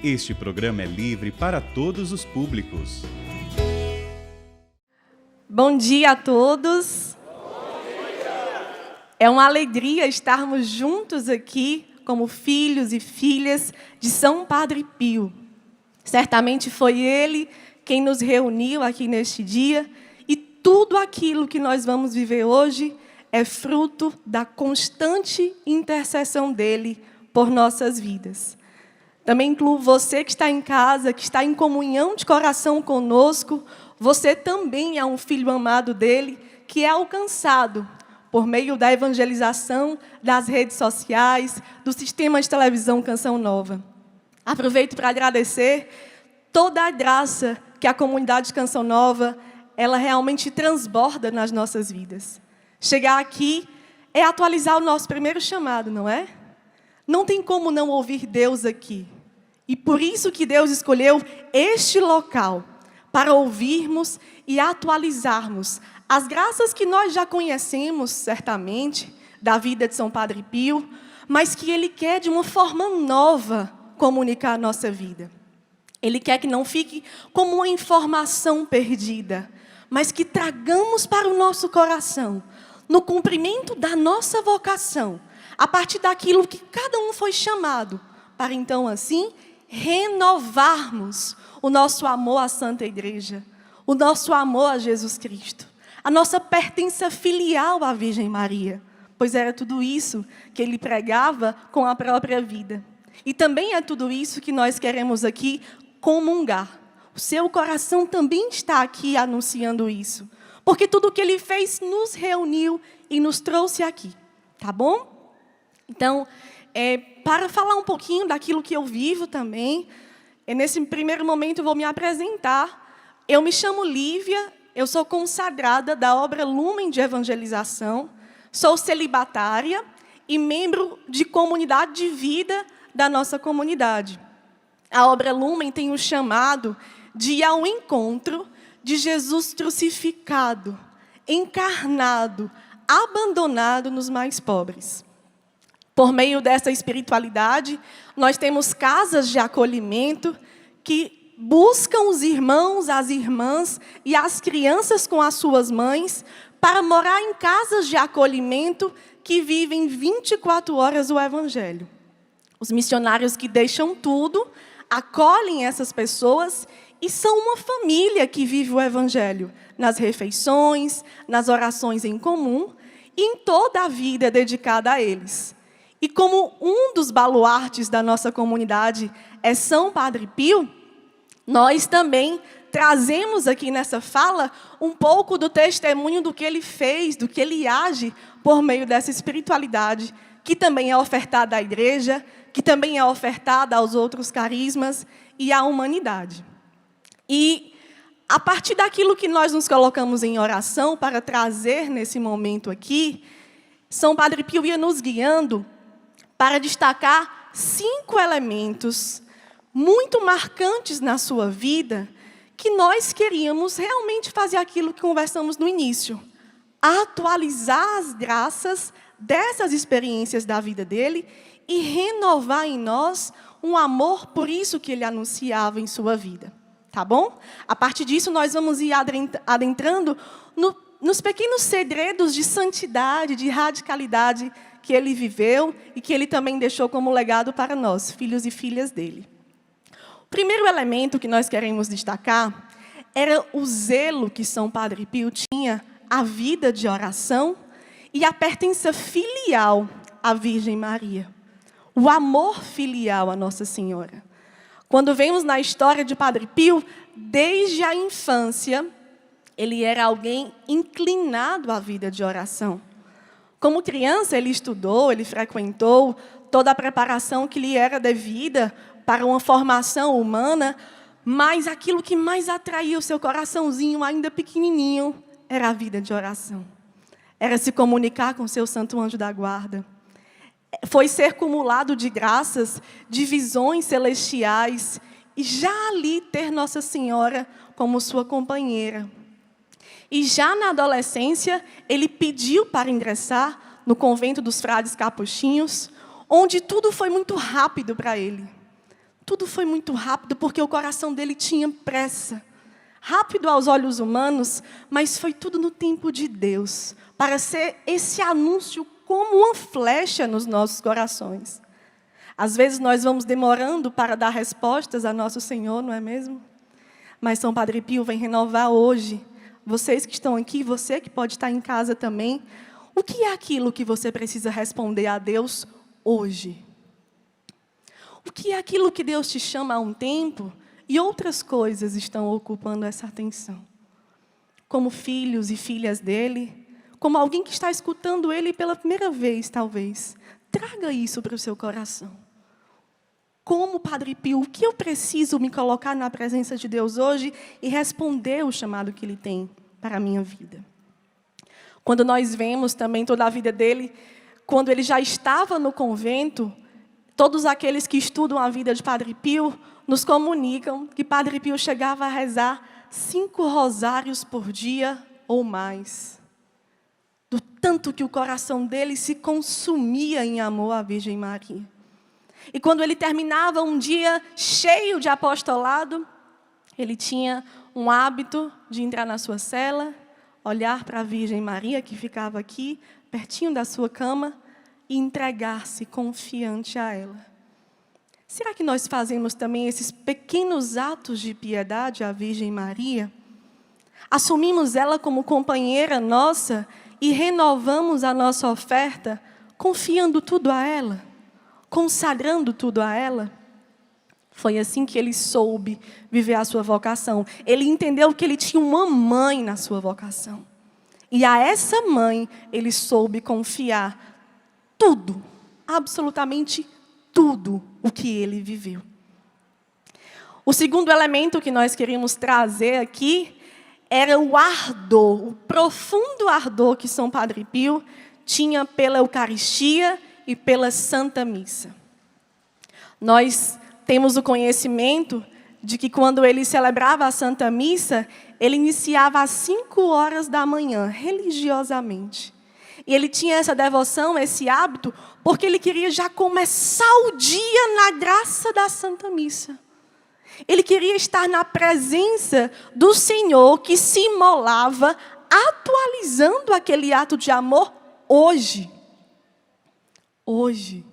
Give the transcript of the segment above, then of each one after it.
Este programa é livre para todos os públicos. Bom dia a todos. É uma alegria estarmos juntos aqui como filhos e filhas de São Padre Pio. Certamente foi ele quem nos reuniu aqui neste dia e tudo aquilo que nós vamos viver hoje é fruto da constante intercessão dele por nossas vidas. Também incluo você que está em casa, que está em comunhão de coração conosco. Você também é um filho amado dele, que é alcançado por meio da evangelização, das redes sociais, do sistema de televisão Canção Nova. Aproveito para agradecer toda a graça que a comunidade de Canção Nova, ela realmente transborda nas nossas vidas. Chegar aqui é atualizar o nosso primeiro chamado, não é? Não tem como não ouvir Deus aqui. E por isso que Deus escolheu este local, para ouvirmos e atualizarmos as graças que nós já conhecemos, certamente, da vida de São Padre Pio, mas que Ele quer, de uma forma nova, comunicar a nossa vida. Ele quer que não fique como uma informação perdida, mas que tragamos para o nosso coração, no cumprimento da nossa vocação, a partir daquilo que cada um foi chamado, para então, assim, renovarmos o nosso amor à Santa Igreja, o nosso amor a Jesus Cristo, a nossa pertença filial à Virgem Maria, pois era tudo isso que ele pregava com a própria vida. E também é tudo isso que nós queremos aqui comungar. O seu coração também está aqui anunciando isso, porque tudo o que ele fez nos reuniu e nos trouxe aqui, tá bom? Então, para falar um pouquinho daquilo que eu vivo também, nesse primeiro momento eu vou me apresentar. Eu me chamo Lívia, eu sou consagrada da obra Lumen de Evangelização, sou celibatária e membro de comunidade de vida da nossa comunidade. A obra Lumen tem o chamado de ir ao encontro de Jesus crucificado, encarnado, abandonado nos mais pobres. Por meio dessa espiritualidade, nós temos casas de acolhimento que buscam os irmãos, as irmãs e as crianças com as suas mães para morar em casas de acolhimento que vivem 24 horas o Evangelho. Os missionários que deixam tudo, acolhem essas pessoas e são uma família que vive o Evangelho nas refeições, nas orações em comum e em toda a vida dedicada a eles. E como um dos baluartes da nossa comunidade é São Padre Pio, nós também trazemos aqui nessa fala um pouco do testemunho do que ele fez, do que ele age por meio dessa espiritualidade, que também é ofertada à igreja, que também é ofertada aos outros carismas e à humanidade. E a partir daquilo que nós nos colocamos em oração para trazer nesse momento aqui, São Padre Pio ia nos guiando para destacar 5 elementos muito marcantes na sua vida, que nós queríamos realmente fazer aquilo que conversamos no início, atualizar as graças dessas experiências da vida dele e renovar em nós um amor por isso que ele anunciava em sua vida. Tá bom? A partir disso, nós vamos ir adentrando nos pequenos segredos de santidade, de radicalidade que ele viveu e que ele também deixou como legado para nós, filhos e filhas dele. O primeiro elemento que nós queremos destacar era o zelo que São Padre Pio tinha à vida de oração e a pertença filial à Virgem Maria. O amor filial à Nossa Senhora. Quando vemos na história de Padre Pio, desde a infância, ele era alguém inclinado à vida de oração. Como criança, ele estudou, ele frequentou toda a preparação que lhe era devida para uma formação humana, mas aquilo que mais atraía o seu coraçãozinho, ainda pequenininho, era a vida de oração. Era se comunicar com seu santo anjo da guarda. Foi ser cumulado de graças, de visões celestiais, e já ali ter Nossa Senhora como sua companheira. E já na adolescência, ele pediu para ingressar no convento dos frades capuchinhos, onde tudo foi muito rápido para ele. Tudo foi muito rápido, porque o coração dele tinha pressa. Rápido aos olhos humanos, mas foi tudo no tempo de Deus, para ser esse anúncio como uma flecha nos nossos corações. Às vezes nós vamos demorando para dar respostas a nosso Senhor, não é mesmo? Mas São Padre Pio vem renovar hoje. Vocês que estão aqui, você que pode estar em casa também. O que é aquilo que você precisa responder a Deus hoje? O que é aquilo que Deus te chama há um tempo e outras coisas estão ocupando essa atenção? Como filhos e filhas dele, como alguém que está escutando ele pela primeira vez, talvez. Traga isso para o seu coração. Como Padre Pio, o que eu preciso me colocar na presença de Deus hoje e responder o chamado que Ele tem para a minha vida? Quando nós vemos também toda a vida dele, quando ele já estava no convento, todos aqueles que estudam a vida de Padre Pio nos comunicam que Padre Pio chegava a rezar 5 rosários por dia ou mais. Do tanto que o coração dele se consumia em amor à Virgem Maria. E quando ele terminava um dia cheio de apostolado, ele tinha um hábito de entrar na sua cela, olhar para a Virgem Maria, que ficava aqui, pertinho da sua cama, e entregar-se confiante a ela. Será que nós fazemos também esses pequenos atos de piedade à Virgem Maria? Assumimos ela como companheira nossa e renovamos a nossa oferta, confiando tudo a ela? Consagrando tudo a ela? Foi assim que ele soube viver a sua vocação. Ele entendeu que ele tinha uma mãe na sua vocação. E a essa mãe ele soube confiar tudo, absolutamente tudo o que ele viveu. O segundo elemento que nós queríamos trazer aqui era o ardor, o profundo ardor que São Padre Pio tinha pela Eucaristia e pela Santa Missa. Nós temos o conhecimento de que quando ele celebrava a Santa Missa, ele iniciava às 5 horas da manhã, religiosamente. E ele tinha essa devoção, esse hábito, porque ele queria já começar o dia na graça da Santa Missa. Ele queria estar na presença do Senhor que se imolava, atualizando aquele ato de amor hoje. Hoje.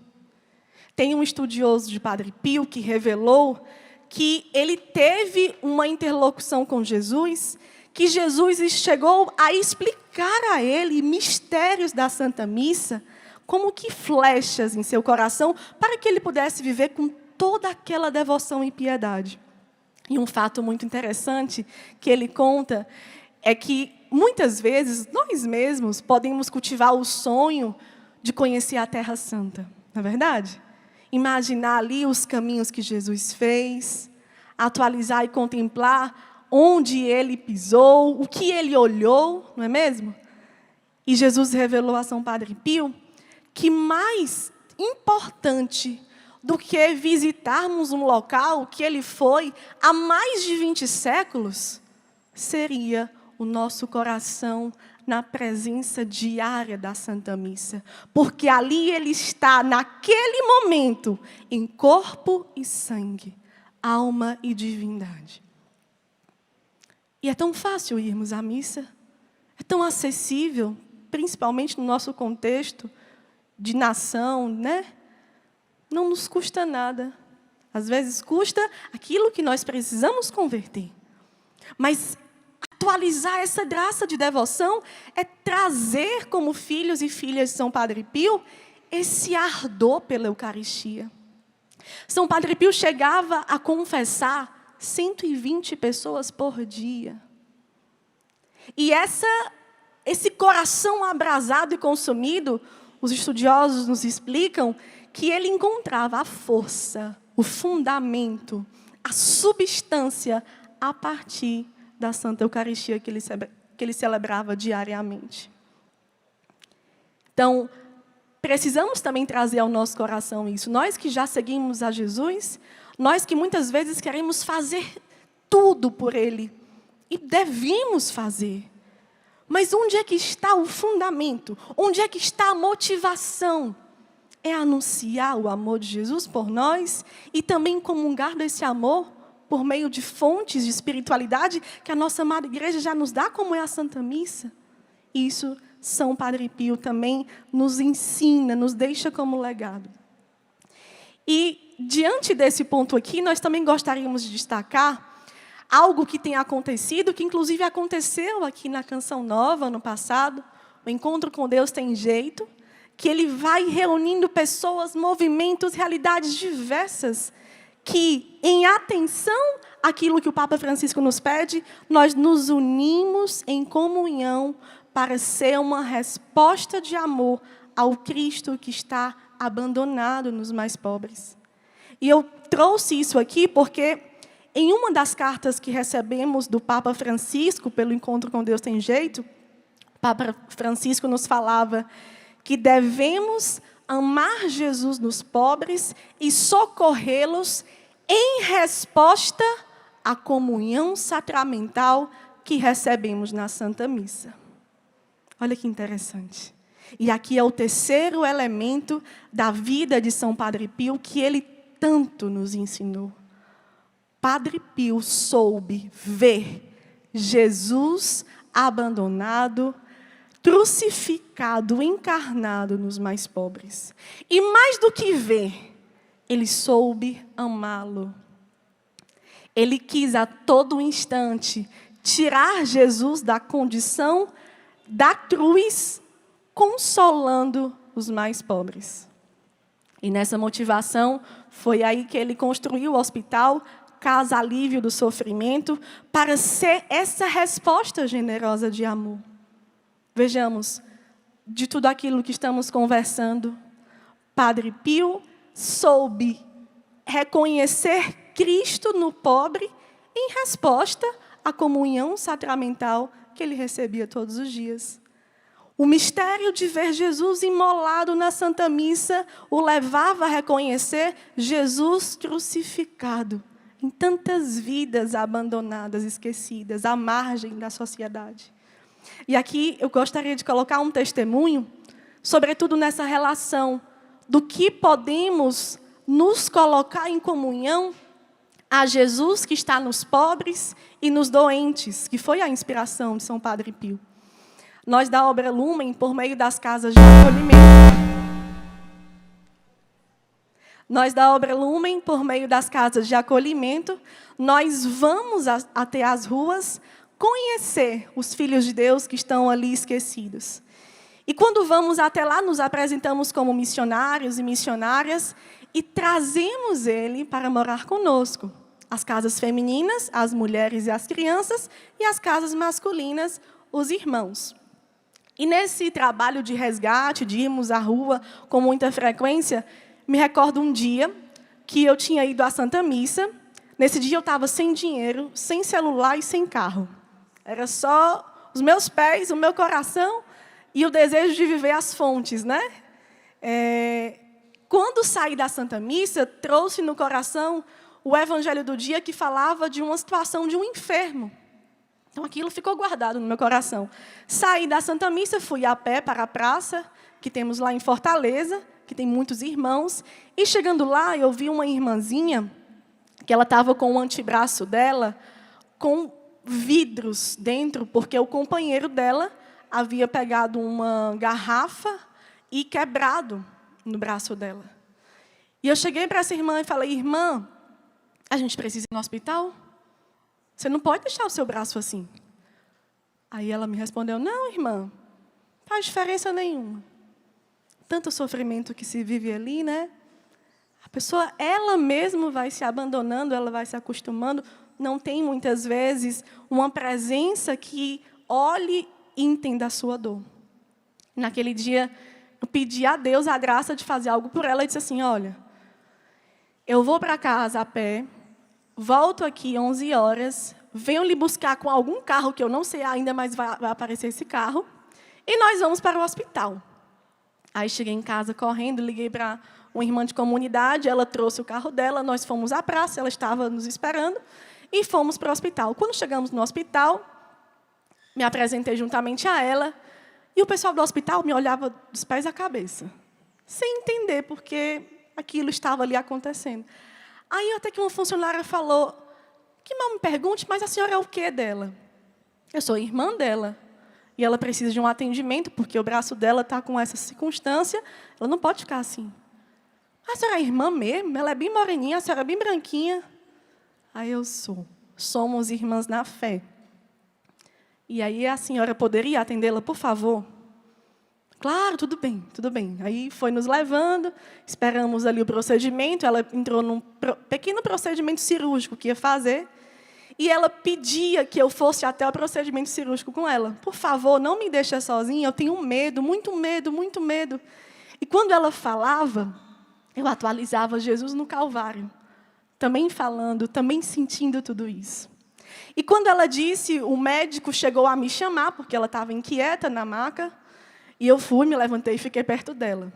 Tem um estudioso de Padre Pio que revelou que ele teve uma interlocução com Jesus, que Jesus chegou a explicar a ele mistérios da Santa Missa, como que flechas em seu coração, para que ele pudesse viver com toda aquela devoção e piedade. E um fato muito interessante que ele conta é que, muitas vezes, nós mesmos podemos cultivar o sonho de conhecer a Terra Santa, não é verdade? Imaginar ali os caminhos que Jesus fez, atualizar e contemplar onde ele pisou, o que ele olhou, não é mesmo? E Jesus revelou a São Padre Pio que mais importante do que visitarmos um local que ele foi há mais de 20 séculos, seria o nosso coração na presença diária da Santa Missa. Porque ali ele está, naquele momento, em corpo e sangue, alma e divindade. E é tão fácil irmos à missa, é tão acessível, principalmente no nosso contexto de nação, né? Não nos custa nada. Às vezes custa aquilo que nós precisamos converter. Mas atualizar essa graça de devoção é trazer como filhos e filhas de São Padre Pio esse ardor pela Eucaristia. São Padre Pio chegava a confessar 120 pessoas por dia. E esse coração abrasado e consumido, os estudiosos nos explicam que ele encontrava a força, o fundamento, a substância a partir da Santa Eucaristia que ele celebrava diariamente. Então, precisamos também trazer ao nosso coração isso. Nós que já seguimos a Jesus, nós que muitas vezes queremos fazer tudo por Ele, e devemos fazer. Mas onde é que está o fundamento? Onde é que está a motivação? é anunciar o amor de Jesus por nós e também comungar desse amor por meio de fontes de espiritualidade que a nossa amada igreja já nos dá, como é a Santa Missa. Isso São Padre Pio também nos ensina, nos deixa como legado. E, diante desse ponto aqui, nós também gostaríamos de destacar algo que tem acontecido, que inclusive aconteceu aqui na Canção Nova, no passado. O Encontro com Deus Tem Jeito, que ele vai reunindo pessoas, movimentos, realidades diversas, que, em atenção àquilo que o Papa Francisco nos pede, nós nos unimos em comunhão para ser uma resposta de amor ao Cristo que está abandonado nos mais pobres. E eu trouxe isso aqui porque, em uma das cartas que recebemos do Papa Francisco, pelo Encontro com Deus Tem Jeito, o Papa Francisco nos falava que devemos amar Jesus nos pobres e socorrê-los em resposta à comunhão sacramental que recebemos na Santa Missa. Olha que interessante. E aqui é o terceiro elemento da vida de São Padre Pio que ele tanto nos ensinou. Padre Pio soube ver Jesus abandonado, crucificado, encarnado nos mais pobres. E mais do que ver, ele soube amá-lo. Ele quis a todo instante tirar Jesus da condição da cruz, consolando os mais pobres. E nessa motivação, foi aí que ele construiu o hospital Casa Alívio do Sofrimento, para ser essa resposta generosa de amor. Vejamos, de tudo aquilo que estamos conversando, Padre Pio soube reconhecer Cristo no pobre em resposta à comunhão sacramental que ele recebia todos os dias. O mistério de ver Jesus imolado na Santa Missa o levava a reconhecer Jesus crucificado em tantas vidas abandonadas, esquecidas, à margem da sociedade. E aqui eu gostaria de colocar um testemunho, sobretudo nessa relação do que podemos nos colocar em comunhão a Jesus que está nos pobres e nos doentes, que foi a inspiração de São Padre Pio. Nós da Obra Lumen, por meio das casas de acolhimento, nós vamos até as ruas conhecer os filhos de Deus que estão ali esquecidos. E quando vamos até lá, nos apresentamos como missionários e missionárias e trazemos ele para morar conosco. As casas femininas, as mulheres e as crianças, e as casas masculinas, os irmãos. E nesse trabalho de resgate, de irmos à rua com muita frequência, me recordo um dia que eu tinha ido à Santa Missa. Nesse dia eu estava sem dinheiro, sem celular e sem carro. Era só os meus pés, o meu coração e o desejo de viver as fontes, né? Quando saí da Santa Missa, trouxe no coração o evangelho do dia que falava de uma situação de um enfermo. Então, aquilo ficou guardado no meu coração. Saí da Santa Missa, fui a pé para a praça, que temos lá em Fortaleza, que tem muitos irmãos. E, chegando lá, eu vi uma irmãzinha, que ela estava com o antebraço dela, com vidros dentro, porque o companheiro dela havia pegado uma garrafa e quebrado no braço dela. E eu cheguei para essa irmã e falei: irmã, a gente precisa ir no hospital? Você não pode deixar o seu braço assim. Aí ela me respondeu: não, irmã, não faz diferença nenhuma. Tanto sofrimento que se vive ali, né? A pessoa, ela mesma vai se abandonando, ela vai se acostumando. Não tem, muitas vezes, uma presença que olhe e entenda a sua dor. Naquele dia, eu pedi a Deus a graça de fazer algo por ela e disse assim: olha, eu vou para casa a pé, volto aqui 11 horas, venho lhe buscar com algum carro que eu não sei ainda, mas vai aparecer esse carro, e nós vamos para o hospital. Aí cheguei em casa correndo, liguei para uma irmã de comunidade, ela trouxe o carro dela, nós fomos à praça, ela estava nos esperando, e fomos para o hospital. Quando chegamos no hospital, me apresentei juntamente a ela, e o pessoal do hospital me olhava dos pés à cabeça. sem entender porque aquilo estava ali acontecendo. Aí até que uma funcionária falou, que mal me pergunte, mas a senhora é o quê dela? Eu sou irmã dela. E ela precisa de um atendimento, porque o braço dela está com essa circunstância, ela não pode ficar assim. A senhora é irmã mesmo? Ela é bem moreninha, a senhora é bem branquinha. Aí eu sou. Somos irmãs na fé. E aí a senhora poderia atendê-la, por favor? Claro, tudo bem, tudo bem. Aí foi nos levando, esperamos ali o procedimento, ela entrou num pequeno procedimento cirúrgico que ia fazer, e ela pedia que eu fosse até o procedimento cirúrgico com ela. Por favor, não me deixe sozinha, eu tenho medo, muito medo, muito medo. E quando ela falava, eu atualizava Jesus no Calvário, também falando, também sentindo tudo isso. E quando ela disse, o médico chegou a me chamar, porque ela estava inquieta na maca, e eu fui, me levantei e fiquei perto dela.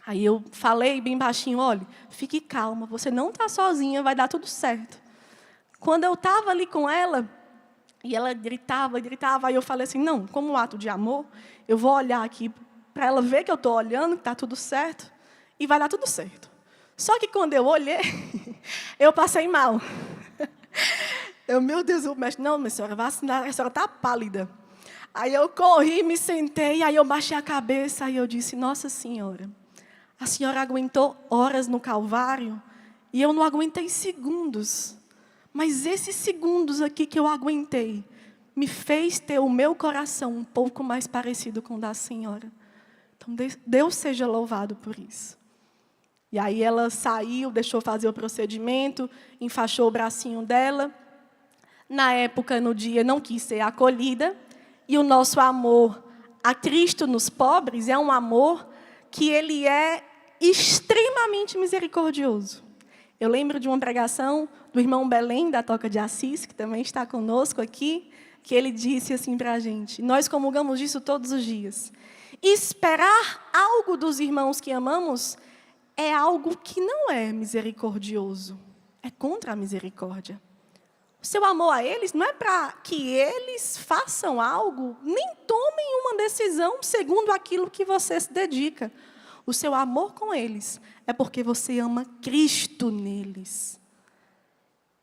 Aí eu falei bem baixinho, olha, fique calma, você não está sozinha, vai dar tudo certo. Quando eu estava ali com ela, e ela gritava, aí eu falei assim, não, como um ato de amor, eu vou olhar aqui para ela ver que eu estou olhando, que está tudo certo, e vai dar tudo certo. Só que quando eu olhei, eu passei mal. Meu Deus, o médico, não, minha senhora, vacinar, a senhora está pálida. Aí eu corri, me sentei, aí eu baixei a cabeça, aí eu disse, Nossa Senhora, a senhora aguentou horas no Calvário, e eu não aguentei segundos. Mas esses segundos aqui que eu aguentei, me fez ter o meu coração um pouco mais parecido com o da senhora. Então, Deus seja louvado por isso. E aí ela saiu, deixou fazer o procedimento, enfaixou o bracinho dela. Na época, no dia, não quis ser acolhida. E o nosso amor a Cristo nos pobres é um amor que ele é extremamente misericordioso. Eu lembro de uma pregação do irmão Belém, da Toca de Assis, que também está conosco aqui, que ele disse assim para a gente, nós comungamos disso todos os dias. Esperar algo dos irmãos que amamos é algo que não é misericordioso, é contra a misericórdia. O seu amor a eles não é para que eles façam algo, nem tomem uma decisão segundo aquilo que você se dedica. O seu amor com eles é porque você ama Cristo neles.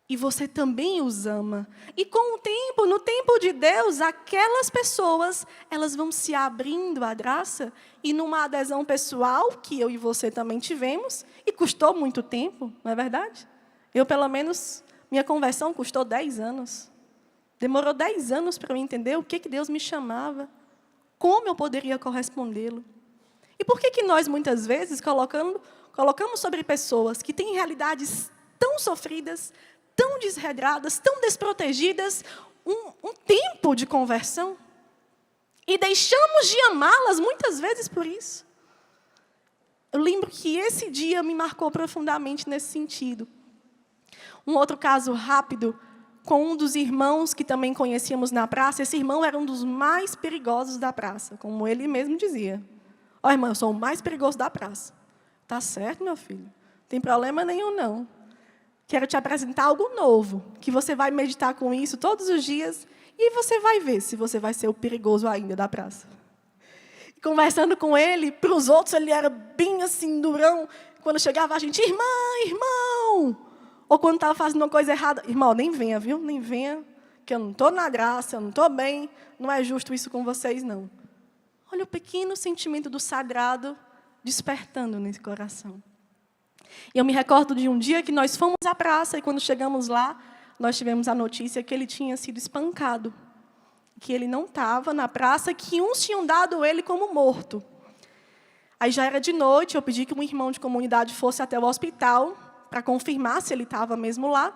E você também os ama. E com o tempo, no tempo de Deus, aquelas pessoas, elas vão se abrindo à graça e numa adesão pessoal, que eu e você também tivemos, e custou muito tempo, não é verdade? Eu, pelo menos, minha conversão custou 10 anos. Demorou 10 anos para eu entender o que Deus me chamava, como eu poderia correspondê-lo. E por que nós, muitas vezes, colocamos sobre pessoas que têm realidades tão sofridas, tão desregradas, tão desprotegidas, um tempo de conversão? E deixamos de amá-las muitas vezes por isso. Eu lembro que esse dia me marcou profundamente nesse sentido. Um outro caso rápido, com um dos irmãos que também conhecíamos na praça. Esse irmão era um dos mais perigosos da praça, como ele mesmo dizia. Ó, irmão, eu sou o mais perigoso da praça. Tá certo, meu filho? Não tem problema nenhum, não. Quero te apresentar algo novo, que você vai meditar com isso todos os dias, e você vai ver se você vai ser o perigoso ainda da praça. E conversando com ele, para os outros ele era bem assim, durão. Quando chegava a gente, irmão! Ou quando estava fazendo uma coisa errada, irmão, nem venha, viu? Nem venha, que eu não estou na graça, eu não estou bem, não é justo isso com vocês, não. Olha o pequeno sentimento do sagrado despertando nesse coração. E eu me recordo de um dia que nós fomos à praça, e quando chegamos lá, nós tivemos a notícia que ele tinha sido espancado, que ele não estava na praça, que uns tinham dado ele como morto. Aí já era de noite, eu pedi que um irmão de comunidade fosse até o hospital, para confirmar se ele estava mesmo lá.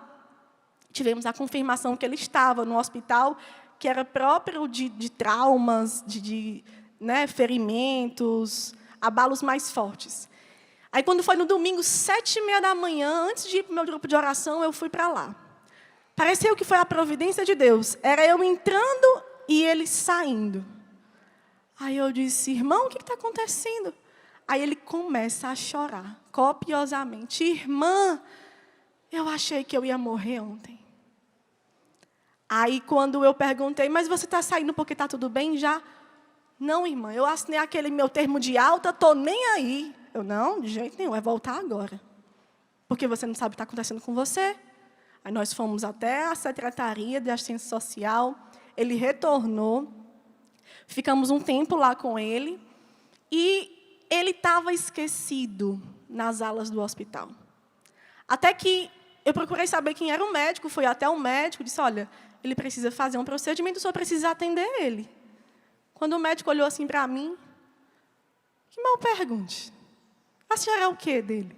Tivemos a confirmação que ele estava no hospital, que era próprio de traumas, ferimentos, abalos mais fortes. Aí, quando foi no domingo, 7h30 da manhã, antes de ir para o meu grupo de oração, eu fui para lá. Pareceu que foi a providência de Deus. Era eu entrando e ele saindo. Aí eu disse, irmão, o que está acontecendo? Aí ele começa a chorar, copiosamente. Irmã, eu achei que eu ia morrer ontem. Aí, quando eu perguntei, mas você está saindo porque está tudo bem já? Não, irmã, eu assinei aquele meu termo de alta, estou nem aí. Eu, não, de jeito nenhum, é voltar agora. Porque você não sabe o que está acontecendo com você. Aí nós fomos até a Secretaria de Assistência Social, ele retornou, ficamos um tempo lá com ele, e ele estava esquecido nas alas do hospital. Até que eu procurei saber quem era o médico, fui até o médico, disse, olha, ele precisa fazer um procedimento, o senhor precisa atender ele. Quando o médico olhou assim para mim, que mal pergunte, a senhora é o quê dele?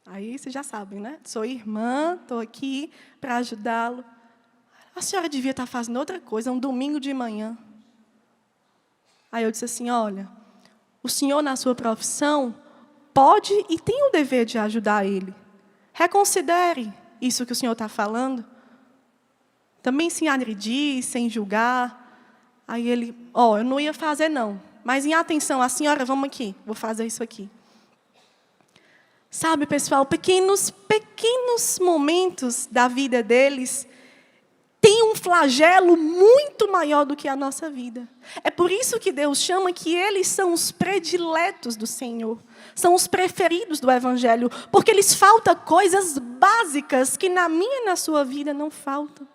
Aí vocês já sabem, né? Sou irmã, estou aqui para ajudá-lo. A senhora devia estar fazendo outra coisa, um domingo de manhã. Aí eu disse assim, olha, o senhor na sua profissão pode e tem o dever de ajudar ele. Reconsidere isso que o senhor está falando. Também sem agredir, sem julgar. Aí ele, eu não ia fazer não. Mas em atenção, a senhora, vamos aqui, vou fazer isso aqui. Sabe, pessoal, pequenos momentos da vida deles têm um flagelo muito maior do que a nossa vida. É por isso que Deus chama que eles são os prediletos do Senhor. São os preferidos do Evangelho, porque lhes faltam coisas básicas que na minha e na sua vida não faltam.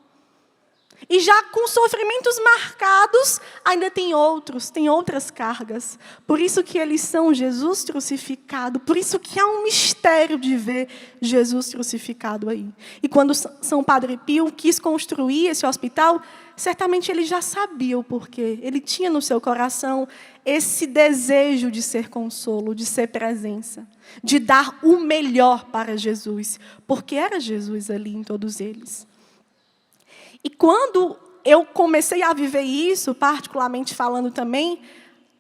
E já com sofrimentos marcados, ainda tem outras cargas. Por isso que eles são Jesus crucificado. Por isso que há um mistério de ver Jesus crucificado aí. E quando São Padre Pio quis construir esse hospital, certamente ele já sabia o porquê. Ele tinha no seu coração esse desejo de ser consolo, de ser presença, de dar o melhor para Jesus. Porque era Jesus ali em todos eles. E quando eu comecei a viver isso, particularmente falando também,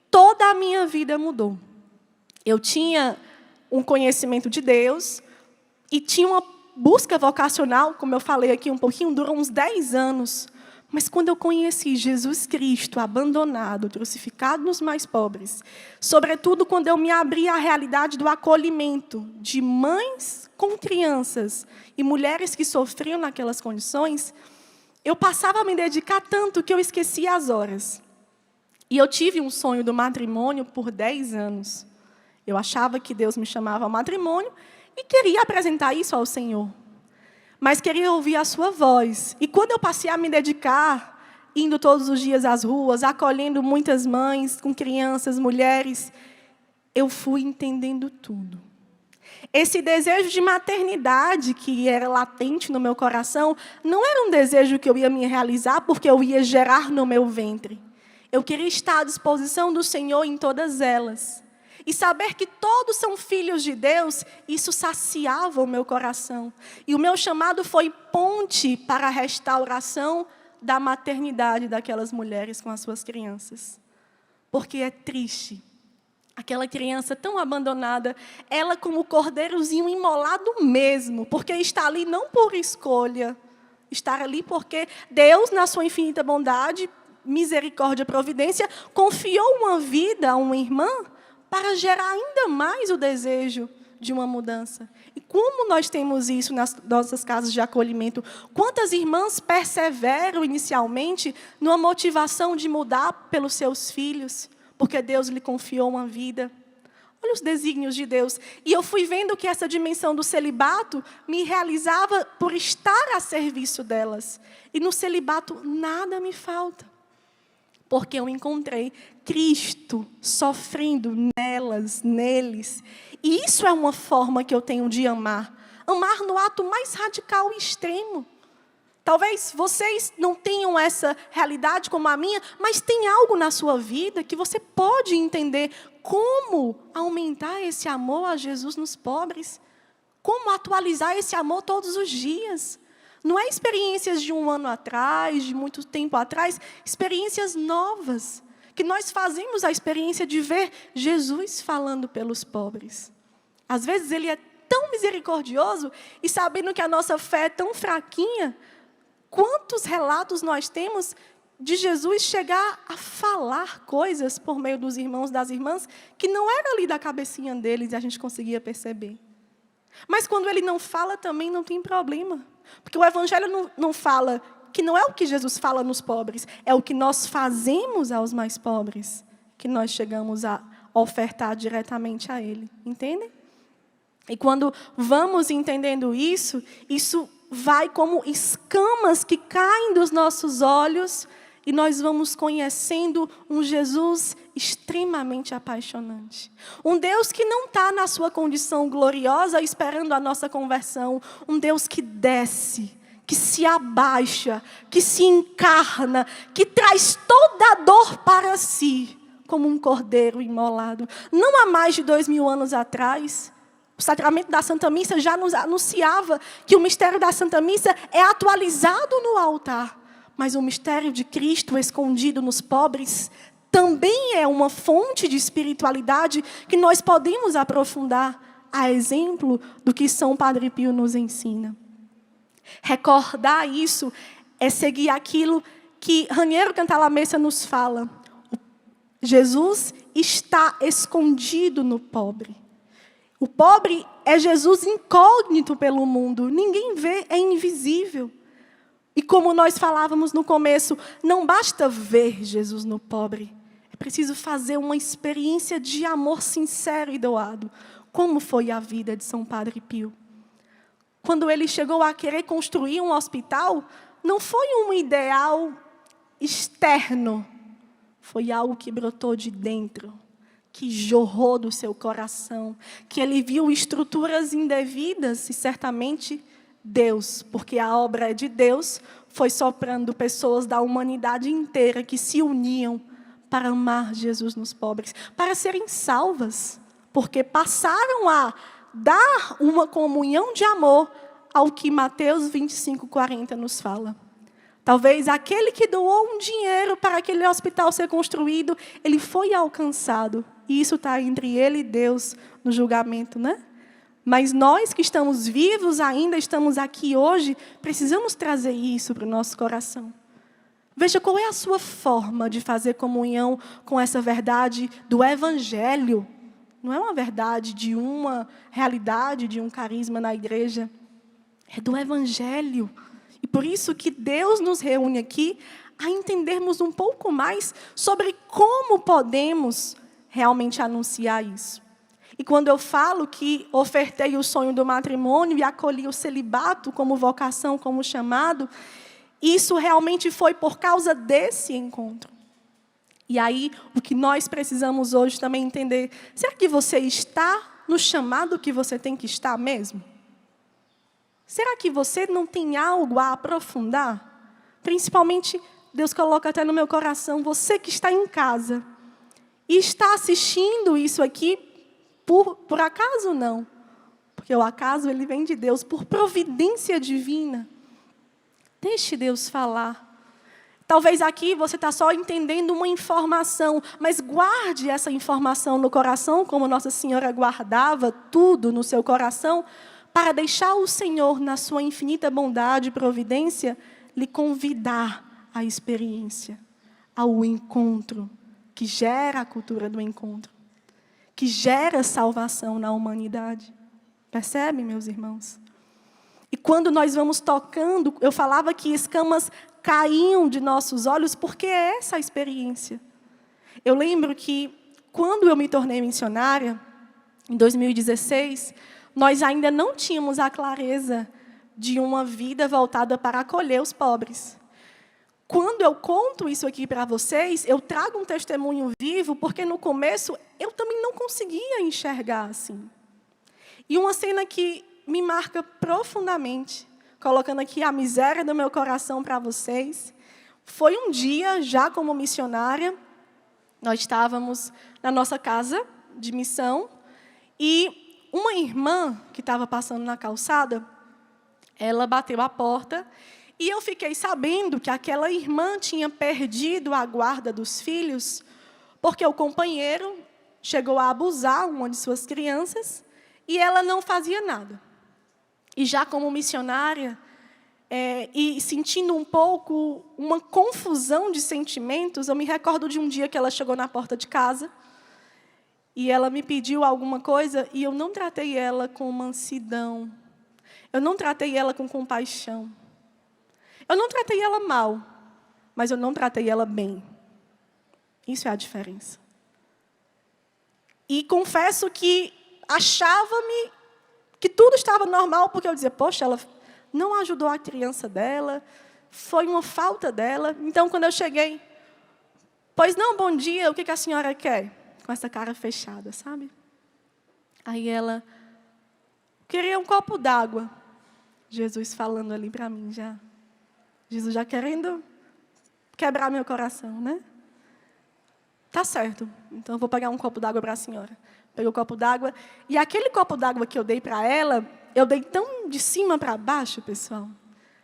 toda a minha vida mudou. Eu tinha um conhecimento de Deus e tinha uma busca vocacional, como eu falei aqui um pouquinho, durou uns 10 anos. Mas quando eu conheci Jesus Cristo abandonado, crucificado nos mais pobres, sobretudo quando eu me abri à realidade do acolhimento de mães com crianças e mulheres que sofriam naquelas condições, eu passava a me dedicar tanto que eu esquecia as horas. E eu tive um sonho do matrimônio por 10 anos. Eu achava que Deus me chamava ao matrimônio e queria apresentar isso ao Senhor. Mas queria ouvir a sua voz. E quando eu passei a me dedicar, indo todos os dias às ruas, acolhendo muitas mães com crianças, mulheres, eu fui entendendo tudo. Esse desejo de maternidade que era latente no meu coração, não era um desejo que eu ia me realizar porque eu ia gerar no meu ventre. Eu queria estar à disposição do Senhor em todas elas. E saber que todos são filhos de Deus, isso saciava o meu coração. E o meu chamado foi ponte para a restauração da maternidade daquelas mulheres com as suas crianças. Porque é triste. Aquela criança tão abandonada, ela como cordeirozinho imolado mesmo, porque está ali não por escolha, está ali porque Deus, na sua infinita bondade, misericórdia, providência, confiou uma vida a uma irmã para gerar ainda mais o desejo de uma mudança. E como nós temos isso nas nossas casas de acolhimento? Quantas irmãs perseveram inicialmente numa motivação de mudar pelos seus filhos? Porque Deus lhe confiou uma vida. Olha os desígnios de Deus. E eu fui vendo que essa dimensão do celibato me realizava por estar a serviço delas. E no celibato nada me falta. Porque eu encontrei Cristo sofrendo nelas, neles. E isso é uma forma que eu tenho de amar. Amar no ato mais radical e extremo. Talvez vocês não tenham essa realidade como a minha, mas tem algo na sua vida que você pode entender como aumentar esse amor a Jesus nos pobres, como atualizar esse amor todos os dias. Não é experiências de um ano atrás, de muito tempo atrás, experiências novas, que nós fazemos a experiência de ver Jesus falando pelos pobres. Às vezes ele é tão misericordioso e sabendo que a nossa fé é tão fraquinha, quantos relatos nós temos de Jesus chegar a falar coisas por meio dos irmãos, das irmãs, que não era ali da cabecinha deles e a gente conseguia perceber. Mas quando ele não fala também não tem problema. Porque o Evangelho não fala, que não é o que Jesus fala nos pobres, é o que nós fazemos aos mais pobres, que nós chegamos a ofertar diretamente a Ele. Entendem? E quando vamos entendendo isso, isso vai como escamas que caem dos nossos olhos e nós vamos conhecendo um Jesus extremamente apaixonante. Um Deus que não está na sua condição gloriosa esperando a nossa conversão. Um Deus que desce, que se abaixa, que se encarna, que traz toda a dor para si, como um cordeiro imolado. Não há mais de 2000 anos atrás, o sacramento da Santa Missa já nos anunciava que o mistério da Santa Missa é atualizado no altar. Mas o mistério de Cristo escondido nos pobres também é uma fonte de espiritualidade que nós podemos aprofundar, a exemplo do que São Padre Pio nos ensina. Recordar isso é seguir aquilo que Raniero Cantalamessa nos fala. Jesus está escondido no pobre. O pobre é Jesus incógnito pelo mundo. Ninguém vê, é invisível. E como nós falávamos no começo, não basta ver Jesus no pobre. É preciso fazer uma experiência de amor sincero e doado. Como foi a vida de São Padre Pio? Quando ele chegou a querer construir um hospital, não foi um ideal externo. Foi algo que brotou de dentro, que jorrou do seu coração, que ele viu estruturas indevidas e certamente Deus, porque a obra é de Deus, foi soprando pessoas da humanidade inteira que se uniam para amar Jesus nos pobres, para serem salvas, porque passaram a dar uma comunhão de amor ao que Mateus 25:40 nos fala. Talvez aquele que doou um dinheiro para aquele hospital ser construído, ele foi alcançado. E isso está entre ele e Deus no julgamento, né? Mas nós que estamos vivos ainda, estamos aqui hoje, precisamos trazer isso para o nosso coração. Veja qual é a sua forma de fazer comunhão com essa verdade do Evangelho. Não é uma verdade de uma realidade, de um carisma na igreja. É do Evangelho. E por isso que Deus nos reúne aqui a entendermos um pouco mais sobre como podemos realmente anunciar isso. E quando eu falo que ofertei o sonho do matrimônio e acolhi o celibato como vocação, como chamado, isso realmente foi por causa desse encontro. E aí, o que nós precisamos hoje também entender, será que você está no chamado que você tem que estar mesmo? Será que você não tem algo a aprofundar? Principalmente, Deus coloca até no meu coração, você que está em casa e está assistindo isso aqui, por acaso não. Porque o acaso ele vem de Deus, por providência divina. Deixe Deus falar. Talvez aqui você está só entendendo uma informação, mas guarde essa informação no coração, como Nossa Senhora guardava tudo no seu coração, para deixar o Senhor, na sua infinita bondade e providência, lhe convidar à experiência, ao encontro, que gera a cultura do encontro, que gera salvação na humanidade. Percebe, meus irmãos? E quando nós vamos tocando, eu falava que escamas caíam de nossos olhos, porque é essa a experiência. Eu lembro que, quando eu me tornei missionária, em 2016, nós ainda não tínhamos a clareza de uma vida voltada para acolher os pobres. Quando eu conto isso aqui para vocês, eu trago um testemunho vivo, porque no começo eu também não conseguia enxergar assim. E uma cena que me marca profundamente, colocando aqui a miséria do meu coração para vocês, foi um dia, já como missionária, nós estávamos na nossa casa de missão, e uma irmã que estava passando na calçada, ela bateu a porta, e eu fiquei sabendo que aquela irmã tinha perdido a guarda dos filhos, porque o companheiro chegou a abusar uma de suas crianças, e ela não fazia nada. E já como missionária, e sentindo um pouco uma confusão de sentimentos, eu me recordo de um dia que ela chegou na porta de casa, e ela me pediu alguma coisa, e eu não tratei ela com mansidão. Eu não tratei ela com compaixão. Eu não tratei ela mal, mas eu não tratei ela bem. Isso é a diferença. E confesso que achava-me que tudo estava normal, porque eu dizia, poxa, ela não ajudou a criança dela, foi uma falta dela. Então, quando eu cheguei, pois não, bom dia, o que a senhora quer? Com essa cara fechada, sabe? Aí ela, queria um copo d'água. Jesus falando ali para mim já. Jesus já querendo quebrar meu coração, né? Tá certo, então eu vou pegar um copo d'água para a senhora. Peguei o copo d'água, e aquele copo d'água que eu dei para ela, eu dei tão de cima para baixo, pessoal,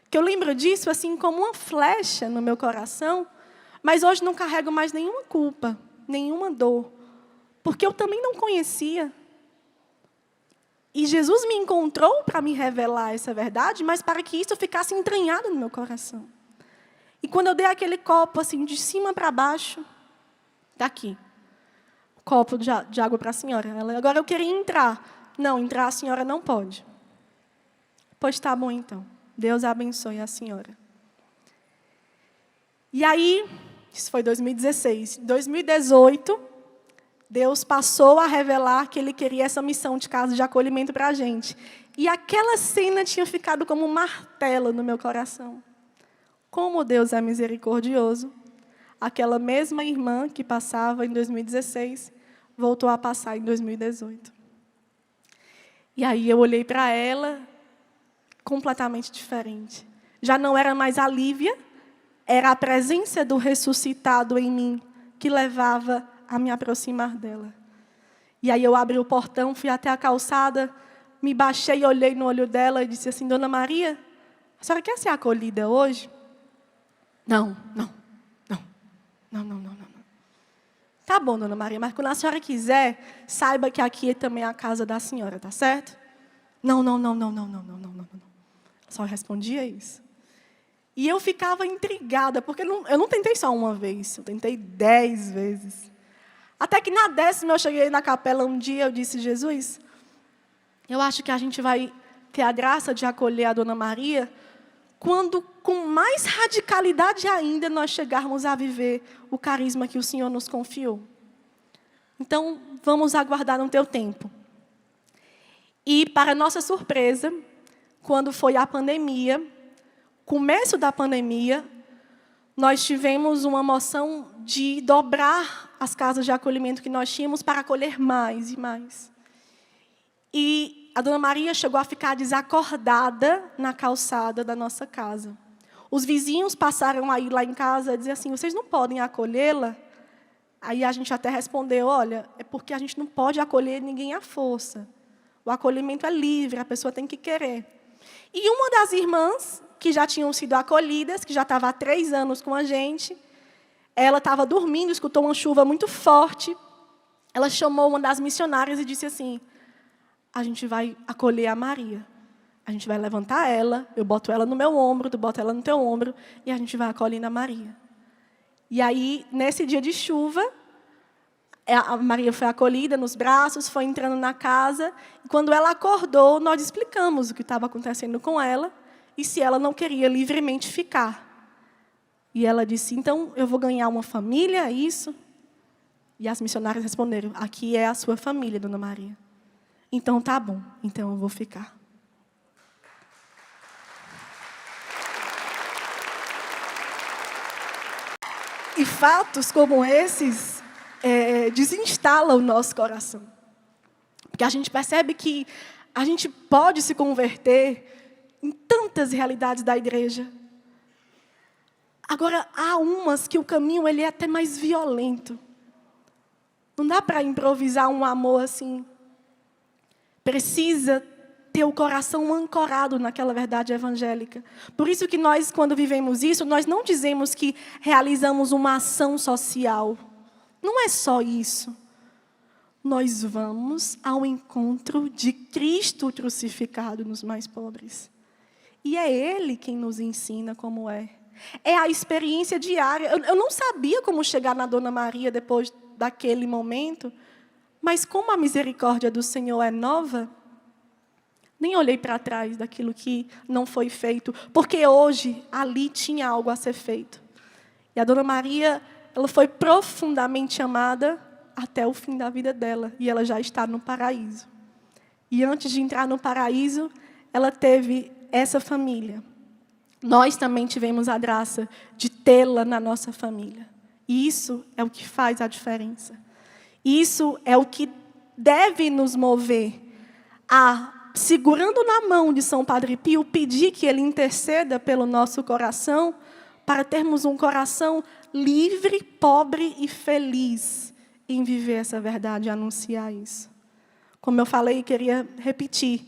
que eu lembro disso assim como uma flecha no meu coração, mas hoje não carrego mais nenhuma culpa, nenhuma dor, porque eu também não conhecia. E Jesus me encontrou para me revelar essa verdade, mas para que isso ficasse entranhado no meu coração. E quando eu dei aquele copo assim de cima para baixo, daqui, copo de água para a senhora. Ela, agora eu queria entrar. Não, entrar a senhora não pode. Pois tá bom então. Deus abençoe a senhora. E aí, isso foi 2016. Em 2018, Deus passou a revelar que Ele queria essa missão de casa de acolhimento para a gente. E aquela cena tinha ficado como um martelo no meu coração. Como Deus é misericordioso. Aquela mesma irmã que passava em 2016, voltou a passar em 2018. E aí eu olhei para ela, completamente diferente. Já não era mais a Lívia, era a presença do ressuscitado em mim, que levava a me aproximar dela. E aí eu abri o portão, fui até a calçada, me baixei, olhei no olho dela e disse assim, Dona Maria, a senhora quer ser acolhida hoje? Não. Tá bom, Dona Maria, mas quando a senhora quiser, saiba que aqui também é a casa da senhora, tá certo? Não. Só respondia isso. E eu ficava intrigada, porque eu não tentei só uma vez, eu tentei 10 vezes. Até que na 10ª eu cheguei na capela um dia, eu disse, Jesus, eu acho que a gente vai ter a graça de acolher a Dona Maria, quando, com mais radicalidade ainda, nós chegarmos a viver o carisma que o Senhor nos confiou. Então, vamos aguardar no teu tempo. E, para nossa surpresa, quando foi a pandemia, começo da pandemia, nós tivemos uma moção de dobrar as casas de acolhimento que nós tínhamos para acolher mais e mais. E a Dona Maria chegou a ficar desacordada na calçada da nossa casa. Os vizinhos passaram a ir lá em casa e dizer assim, vocês não podem acolhê-la? Aí a gente até respondeu, olha, é porque a gente não pode acolher ninguém à força. O acolhimento é livre, a pessoa tem que querer. E uma das irmãs, que já tinham sido acolhidas, que já estava há 3 anos com a gente, ela estava dormindo, escutou uma chuva muito forte, ela chamou uma das missionárias e disse assim, a gente vai acolher a Maria. A gente vai levantar ela, eu boto ela no meu ombro, tu bota ela no teu ombro, e a gente vai acolher a Maria. E aí, nesse dia de chuva, a Maria foi acolhida nos braços, foi entrando na casa, e quando ela acordou, nós explicamos o que estava acontecendo com ela, e se ela não queria livremente ficar. E ela disse, então, eu vou ganhar uma família, é isso? E as missionárias responderam, aqui é a sua família, Dona Maria. Então, tá bom, então eu vou ficar. E fatos como esses desinstalam o nosso coração. Porque a gente percebe que a gente pode se converter em tantas realidades da igreja. Agora, há umas que o caminho ele é até mais violento. Não dá para improvisar um amor assim. Precisa ter o coração ancorado naquela verdade evangélica. Por isso que nós, quando vivemos isso, nós não dizemos que realizamos uma ação social. Não é só isso. Nós vamos ao encontro de Cristo crucificado nos mais pobres. E é Ele quem nos ensina como é. É a experiência diária. Eu não sabia como chegar na Dona Maria depois daquele momento, mas como a misericórdia do Senhor é nova, nem olhei para trás daquilo que não foi feito, porque hoje ali tinha algo a ser feito. E a Dona Maria, ela foi profundamente amada até o fim da vida dela, e ela já está no paraíso. E antes de entrar no paraíso, ela teve essa família. Nós também tivemos a graça de tê-la na nossa família. E isso é o que faz a diferença. Isso é o que deve nos mover a, segurando na mão de São Padre Pio, pedir que ele interceda pelo nosso coração, para termos um coração livre, pobre e feliz em viver essa verdade e anunciar isso. Como eu falei, queria repetir.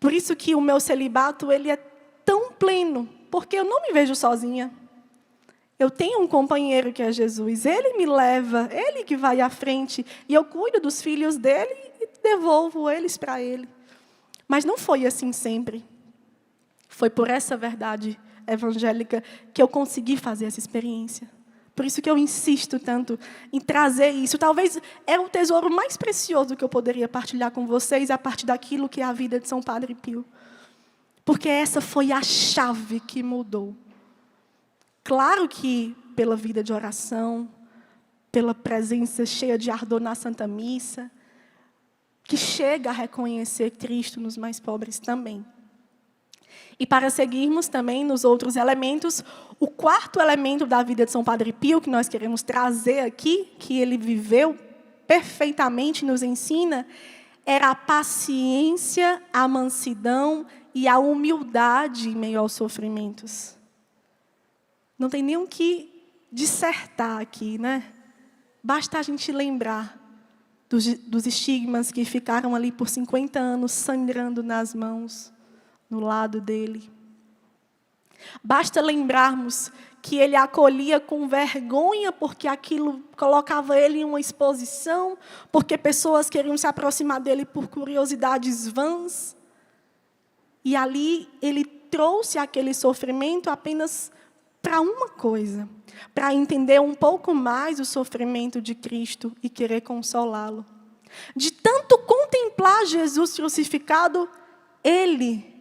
Por isso que o meu celibato ele é tão pleno, porque eu não me vejo sozinha. Eu tenho um companheiro que é Jesus. Ele me leva, ele que vai à frente. E eu cuido dos filhos dele e devolvo eles para ele. Mas não foi assim sempre. Foi por essa verdade evangélica que eu consegui fazer essa experiência. Por isso que eu insisto tanto em trazer isso. Talvez é o tesouro mais precioso que eu poderia partilhar com vocês a partir daquilo que é a vida de São Padre Pio. Porque essa foi a chave que mudou. Claro que pela vida de oração, pela presença cheia de ardor na Santa Missa, que chega a reconhecer Cristo nos mais pobres também. E para seguirmos também nos outros elementos, o quarto elemento da vida de São Padre Pio, que nós queremos trazer aqui, que ele viveu perfeitamente, nos ensina, era a paciência, a mansidão e a humildade em meio aos sofrimentos. Não tem nem o que dissertar aqui, né? Basta a gente lembrar dos estigmas que ficaram ali por 50 anos sangrando nas mãos, no lado dele. Basta lembrarmos que ele acolhia com vergonha, porque aquilo colocava ele em uma exposição, porque pessoas queriam se aproximar dele por curiosidades vãs. E ali ele trouxe aquele sofrimento apenas para uma coisa, para entender um pouco mais o sofrimento de Cristo e querer consolá-lo. De tanto contemplar Jesus crucificado, ele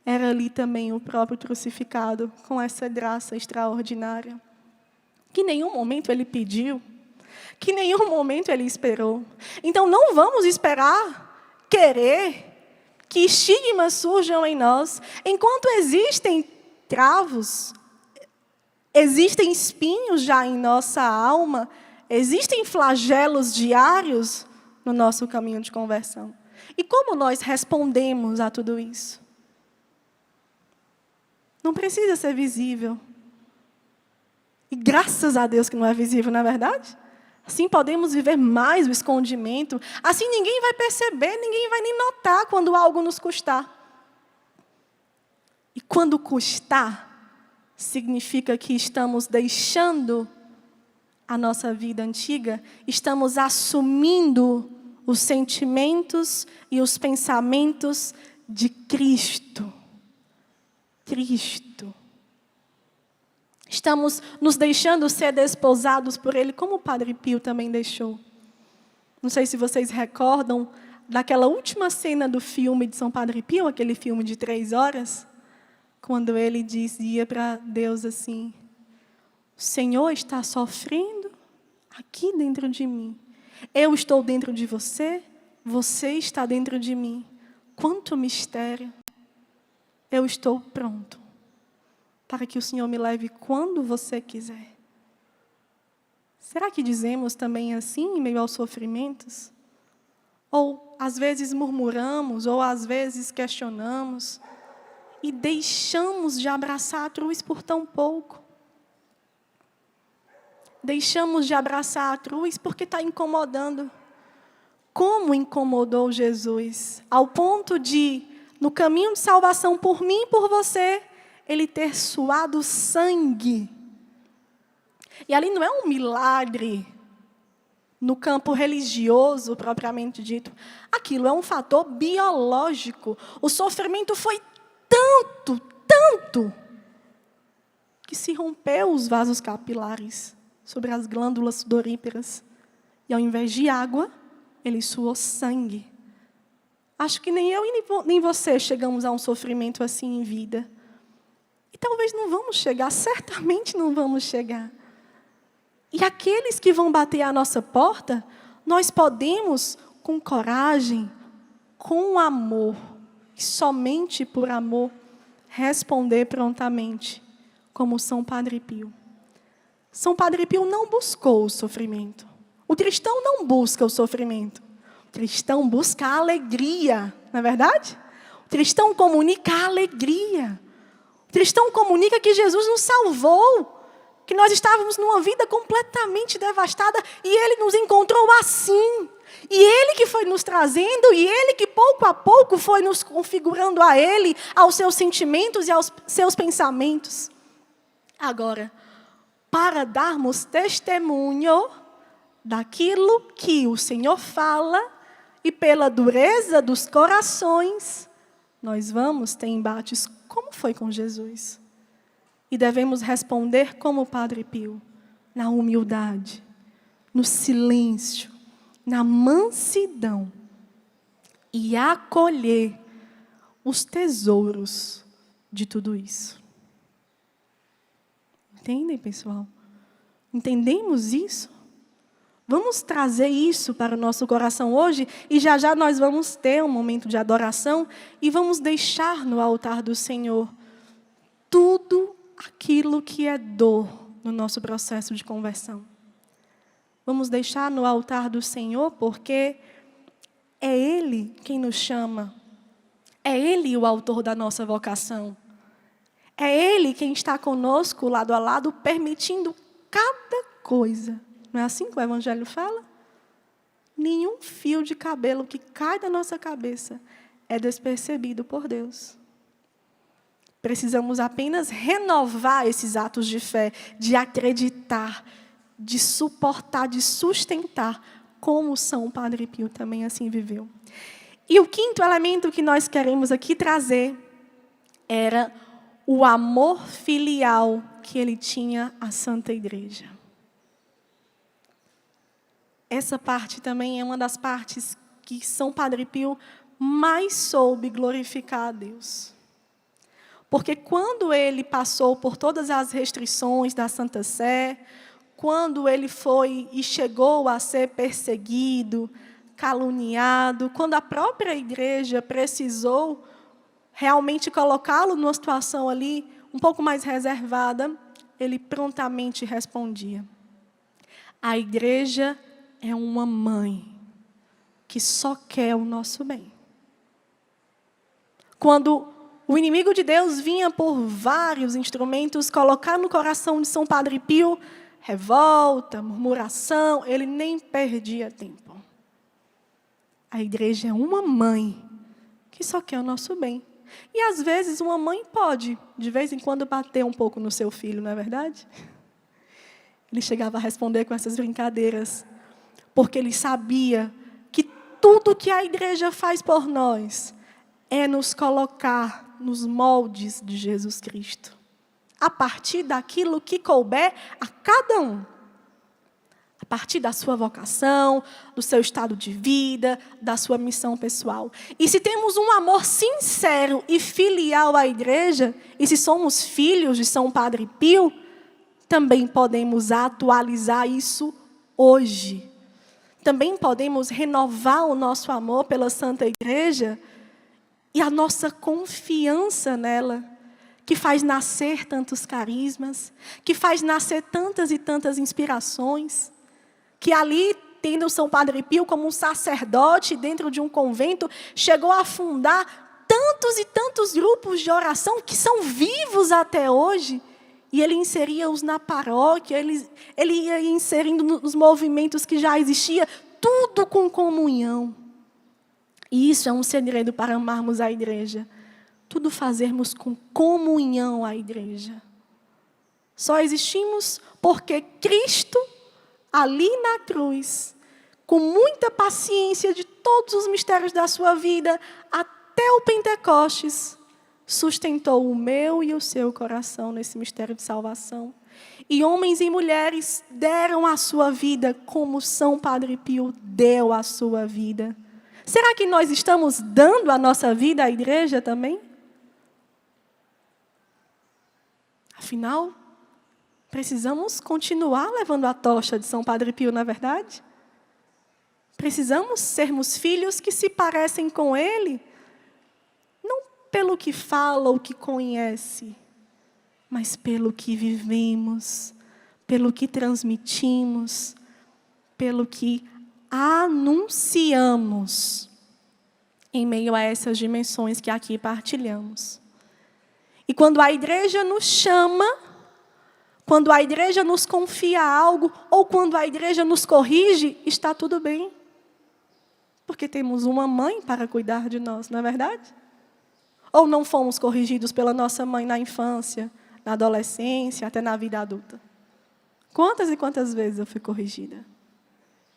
era ali também o próprio crucificado, com essa graça extraordinária, que em nenhum momento ele pediu, que em nenhum momento ele esperou. Então, não vamos esperar, querer, que estigmas surjam em nós, enquanto existem travos, existem espinhos já em nossa alma, existem flagelos diários no nosso caminho de conversão. E como nós respondemos a tudo isso? Não precisa ser visível. E graças a Deus que não é visível, não é verdade? Assim podemos viver mais o escondimento. Assim ninguém vai perceber, ninguém vai nem notar quando algo nos custar. E quando custar, significa que estamos deixando a nossa vida antiga, estamos assumindo os sentimentos e os pensamentos de Cristo. Cristo. Estamos nos deixando ser desposados por Ele, como o Padre Pio também deixou. Não sei se vocês recordam daquela última cena do filme de São Padre Pio, aquele filme de 3 horas, quando ele dizia para Deus assim: o Senhor está sofrendo aqui dentro de mim. Eu estou dentro de você, você está dentro de mim. Quanto mistério! Eu estou pronto para que o Senhor me leve quando você quiser. Será que dizemos também assim em meio aos sofrimentos? Ou às vezes murmuramos, ou às vezes questionamos e deixamos de abraçar a cruz por tão pouco? Deixamos de abraçar a cruz porque está incomodando. Como incomodou Jesus, ao ponto de, no caminho de salvação por mim e por você, Ele ter suado sangue. E ali não é um milagre no campo religioso, propriamente dito. Aquilo é um fator biológico. O sofrimento foi tanto, que se rompeu os vasos capilares sobre as glândulas sudoríparas. E ao invés de água, Ele suou sangue. Acho que nem eu e nem você chegamos a um sofrimento assim em vida. E talvez não vamos chegar, certamente não vamos chegar. E aqueles que vão bater à nossa porta, nós podemos, com coragem, com amor, e somente por amor, responder prontamente, como São Padre Pio. São Padre Pio não buscou o sofrimento. O cristão não busca o sofrimento. O cristão busca a alegria, não é verdade? O cristão comunica a alegria. O cristão comunica que Jesus nos salvou, que nós estávamos numa vida completamente devastada e Ele nos encontrou assim. E Ele que foi nos trazendo, e Ele que pouco a pouco foi nos configurando a Ele, aos seus sentimentos e aos seus pensamentos. Agora, para darmos testemunho daquilo que o Senhor fala e pela dureza dos corações, nós vamos ter embates como foi com Jesus. E devemos responder como o Padre Pio, na humildade, no silêncio, na mansidão e acolher os tesouros de tudo isso. Entendem, pessoal? Entendemos isso? Vamos trazer isso para o nosso coração hoje e já já nós vamos ter um momento de adoração e vamos deixar no altar do Senhor tudo aquilo que é dor no nosso processo de conversão. Vamos deixar no altar do Senhor porque é Ele quem nos chama. É Ele o autor da nossa vocação. É Ele quem está conosco lado a lado, permitindo cada coisa. Não é assim que o Evangelho fala? Nenhum fio de cabelo que cai da nossa cabeça é despercebido por Deus. Precisamos apenas renovar esses atos de fé, de acreditar, de suportar, de sustentar, como São Padre Pio também assim viveu. E o quinto elemento que nós queremos aqui trazer era o amor filial que ele tinha à Santa Igreja. Essa parte também é uma das partes que São Padre Pio mais soube glorificar a Deus. Porque quando ele passou por todas as restrições da Santa Sé, quando ele foi e chegou a ser perseguido, caluniado, quando a própria igreja precisou realmente colocá-lo numa situação ali um pouco mais reservada, ele prontamente respondia: a igreja é uma mãe que só quer o nosso bem. Quando o inimigo de Deus vinha por vários instrumentos colocar no coração de São Padre Pio revolta, murmuração, ele nem perdia tempo. A igreja é uma mãe que só quer o nosso bem. E às vezes uma mãe pode, de vez em quando, bater um pouco no seu filho, não é verdade? Ele chegava a responder com essas brincadeiras, porque ele sabia que tudo que a igreja faz por nós é nos colocar nos moldes de Jesus Cristo, a partir daquilo que couber a cada um, a partir da sua vocação, do seu estado de vida, da sua missão pessoal. E se temos um amor sincero e filial à igreja, e se somos filhos de São Padre Pio, também podemos atualizar isso hoje. Também podemos renovar o nosso amor pela Santa Igreja e a nossa confiança nela, que faz nascer tantos carismas, que faz nascer tantas e tantas inspirações, que ali, tendo São Padre Pio como um sacerdote dentro de um convento, chegou a fundar tantos e tantos grupos de oração que são vivos até hoje, e ele inseria-os na paróquia, ele ia inserindo nos movimentos que já existiam, tudo com comunhão. E isso é um segredo para amarmos a igreja. Tudo fazermos com comunhão à igreja. Só existimos porque Cristo, ali na cruz, com muita paciência de todos os mistérios da sua vida, até o Pentecostes, sustentou o meu e o seu coração nesse mistério de salvação. E homens e mulheres deram a sua vida como São Padre Pio deu a sua vida. Será que nós estamos dando a nossa vida à igreja também? Afinal, precisamos continuar levando a tocha de São Padre Pio, não é verdade? Precisamos sermos filhos que se parecem com Ele, não pelo que fala ou que conhece, mas pelo que vivemos, pelo que transmitimos, pelo que anunciamos em meio a essas dimensões que aqui partilhamos. E quando a igreja nos chama, quando a igreja nos confia algo, ou quando a igreja nos corrige, está tudo bem. Porque temos uma mãe para cuidar de nós, não é verdade? Ou não fomos corrigidos pela nossa mãe na infância, na adolescência, até na vida adulta? Quantas e quantas vezes eu fui corrigida?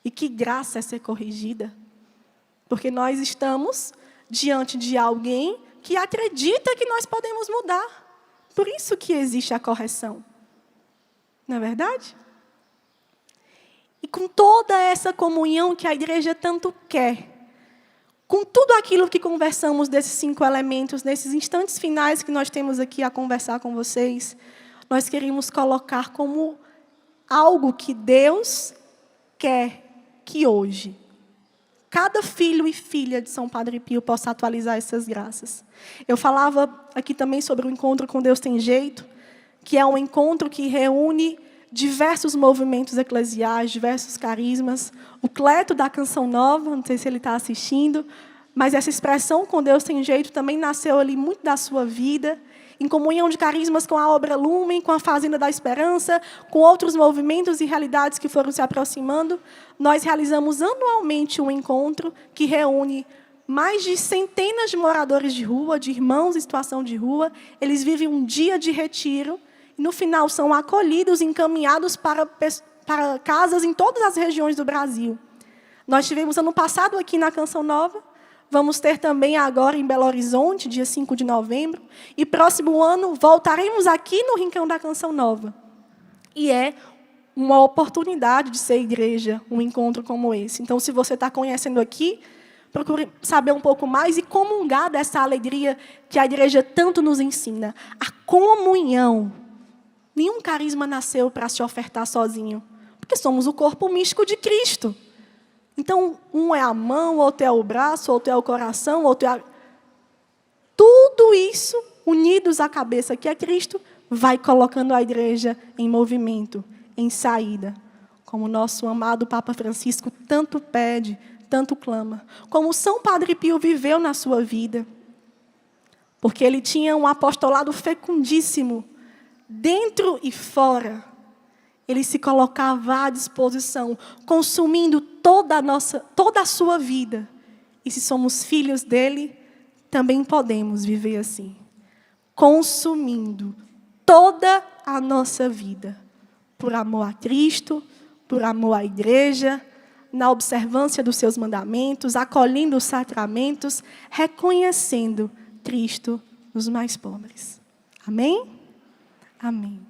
E que graça é ser corrigida. Porque nós estamos diante de alguém que acredita que nós podemos mudar. Por isso que existe a correção. Não é verdade? E com toda essa comunhão que a igreja tanto quer, com tudo aquilo que conversamos desses 5 elementos, nesses instantes finais que nós temos aqui a conversar com vocês, nós queremos colocar como algo que Deus quer que hoje cada filho e filha de São Padre Pio possa atualizar essas graças. Eu falava aqui também sobre o encontro com Deus Tem Jeito, que é um encontro que reúne diversos movimentos eclesiais, diversos carismas. O Cleto da Canção Nova, não sei se ele está assistindo, mas essa expressão com Deus Tem Jeito também nasceu ali muito da sua vida, em comunhão de carismas com a Obra Lumen, com a Fazenda da Esperança, com outros movimentos e realidades que foram se aproximando. Nós realizamos anualmente um encontro que reúne mais de centenas de moradores de rua, de irmãos em situação de rua. Eles vivem um dia de retiro e, no final, são acolhidos e encaminhados para casas em todas as regiões do Brasil. Nós tivemos ano passado aqui na Canção Nova. Vamos ter também agora em Belo Horizonte, dia 5 de novembro. E próximo ano voltaremos aqui no Rincão da Canção Nova. E é uma oportunidade de ser igreja, um encontro como esse. Então, se você está conhecendo aqui, procure saber um pouco mais e comungar dessa alegria que a igreja tanto nos ensina. A comunhão. Nenhum carisma nasceu para se ofertar sozinho, porque somos o corpo místico de Cristo. Então, um é a mão, outro é o braço, outro é o coração, outro é Tudo isso, unidos à cabeça que é Cristo, vai colocando a igreja em movimento, em saída. Como o nosso amado Papa Francisco tanto pede, tanto clama. Como São Padre Pio viveu na sua vida. Porque ele tinha um apostolado fecundíssimo, dentro e fora. Ele se colocava à disposição, consumindo toda a sua vida. E se somos filhos dele, também podemos viver assim. Consumindo toda a nossa vida. Por amor a Cristo, por amor à igreja, na observância dos seus mandamentos, acolhendo os sacramentos, reconhecendo Cristo nos mais pobres. Amém? Amém.